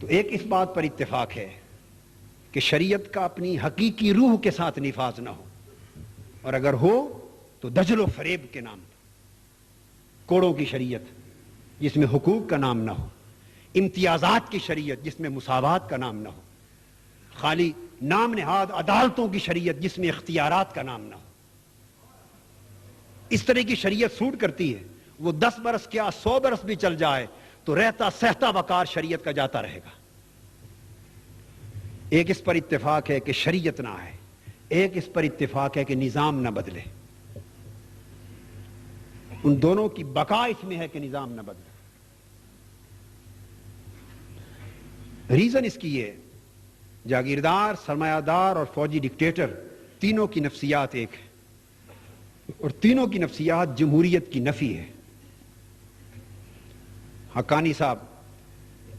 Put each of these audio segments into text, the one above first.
تو ایک اس بات پر اتفاق ہے کہ شریعت کا اپنی حقیقی روح کے ساتھ نفاذ نہ ہو، اور اگر ہو تو دجل و فریب کے نام پر، کوڑوں کی شریعت جس میں حقوق کا نام نہ ہو، امتیازات کی شریعت جس میں مساوات کا نام نہ ہو، خالی نام نہاد عدالتوں کی شریعت جس میں اختیارات کا نام نہ ہو۔ اس طرح کی شریعت سوٹ کرتی ہے، وہ 10 برس کیا 100 برس بھی چل جائے تو رہتا سہتا وقار شریعت کا جاتا رہے گا۔ ایک اس پر اتفاق ہے کہ شریعت نہ آئے، ایک اس پر اتفاق ہے کہ نظام نہ بدلے۔ ان دونوں کی بقا اس میں ہے کہ نظام نہ بدلے۔ ریزن اس کی ہے، جاگیردار، سرمایہ دار اور فوجی ڈکٹیٹر تینوں کی نفسیات ایک ہے، اور تینوں کی نفسیات جمہوریت کی نفی ہے۔ حقانی صاحب،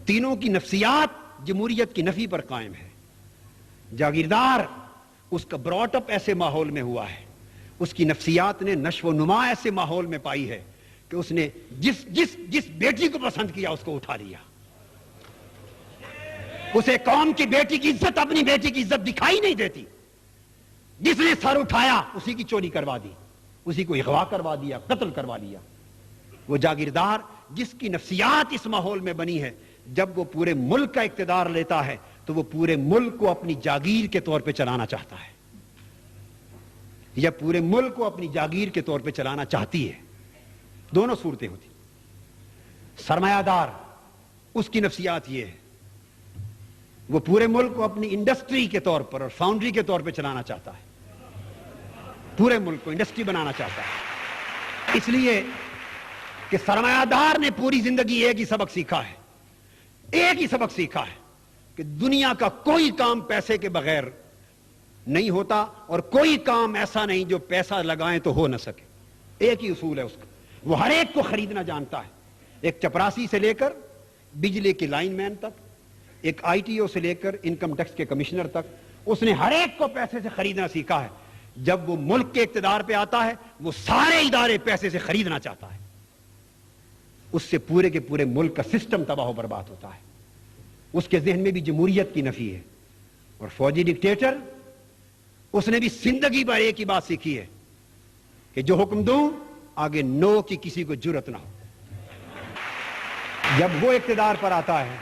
تینوں کی نفسیات جمہوریت کی نفی پر قائم ہے۔ جاگیردار اس کا براٹ اپ ایسے ماحول میں ہوا ہے، اس کی نفسیات نے نشو و نما ایسے ماحول میں پائی ہے کہ اس نے جس بیٹی کو پسند کیا اس کو اٹھا لیا۔ اسے قوم کی بیٹی کی عزت، اپنی بیٹی کی عزت دکھائی نہیں دیتی۔ جس نے سر اٹھایا اسی کی چوری کروا دی، اسی کو اغوا کروا دیا، قتل کروا لیا۔ وہ جاگیردار جس کی نفسیات اس ماحول میں بنی ہے، جب وہ پورے ملک کا اقتدار لیتا ہے تو وہ پورے ملک کو اپنی جاگیر کے طور پہ چلانا چاہتا ہے، یا پورے ملک کو اپنی جاگیر کے طور پہ چلانا چاہتی ہے۔ دونوں صورتیں ہوتی۔ سرمایہ دار اس کی نفسیات یہ ہے، وہ پورے ملک کو اپنی انڈسٹری کے طور پر اور فاؤنڈری کے طور پہ چلانا چاہتا ہے، پورے ملک کو انڈسٹری بنانا چاہتا ہے۔ اس لیے کہ سرمایہ دار نے پوری زندگی ایک ہی سبق سیکھا ہے، ایک ہی سبق سیکھا ہے کہ دنیا کا کوئی کام پیسے کے بغیر نہیں ہوتا، اور کوئی کام ایسا نہیں جو پیسہ لگائیں تو ہو نہ سکے۔ ایک ہی اصول ہے اس کا، وہ ہر ایک کو خریدنا جانتا ہے، ایک چپراسی سے لے کر بجلی کے لائن مین تک، ایک آئی ٹی او سے لے کر انکم ٹیکس کے کمشنر تک، اس نے ہر ایک کو پیسے سے خریدنا سیکھا ہے۔ جب وہ ملک کے اقتدار پہ آتا ہے وہ سارے ادارے پیسے سے خریدنا چاہتا ہے، اس سے پورے کے پورے ملک کا سسٹم تباہ و برباد ہوتا ہے۔ اس کے ذہن میں بھی جمہوریت کی نفی ہے۔ اور فوجی ڈکٹیٹر، اس نے بھی زندگی بھر ایک ہی بات سیکھی ہے کہ جو حکم دوں آگے نو کی کسی کو جرأت نہ ہو۔ جب وہ اقتدار پر آتا ہے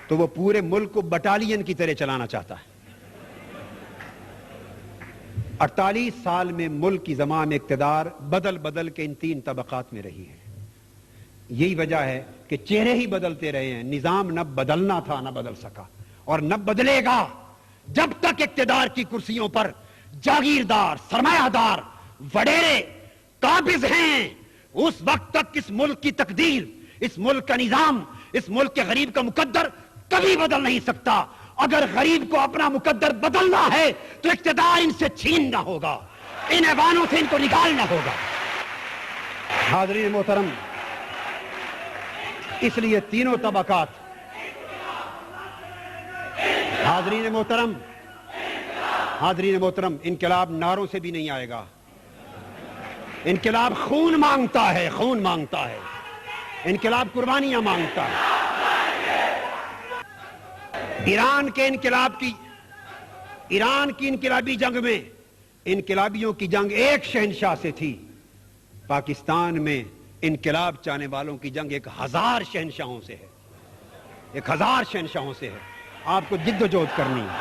تو وہ پورے ملک کو بٹالین کی طرح چلانا چاہتا ہے۔ 48 سال میں ملک کی زمام اقتدار بدل بدل کے ان 3 طبقات میں رہی ہے۔ یہی وجہ ہے کہ چہرے ہی بدلتے رہے ہیں، نظام نہ بدلنا تھا نہ بدل سکا، اور نہ بدلے گا جب تک اقتدار کی کرسیوں پر جاگیردار، سرمایہ دار، وڈیرے قابض ہیں۔ اس وقت تک اس ملک کی تقدیر، اس ملک کا نظام، اس ملک کے غریب کا مقدر کبھی بدل نہیں سکتا۔ اگر غریب کو اپنا مقدر بدلنا ہے تو اقتدار ان سے چھیننا ہوگا، ان ایوانوں سے ان کو نکالنا ہوگا۔ حاضرین محترم، اس لیے تینوں طبقات، حاضرین محترم، انقلاب نعروں سے بھی نہیں آئے گا۔ انقلاب خون مانگتا ہے، خون مانگتا ہے، انقلاب قربانیاں مانگتا ہے۔ ایران کی انقلابی جنگ میں انقلابیوں کی جنگ ایک شہنشاہ سے تھی، پاکستان میں انقلاب چاہنے والوں کی جنگ 1000 شہنشاہوں سے ہے، 1000 شہنشاہوں سے ہے۔ آپ کو جد و جہد کرنی ہے۔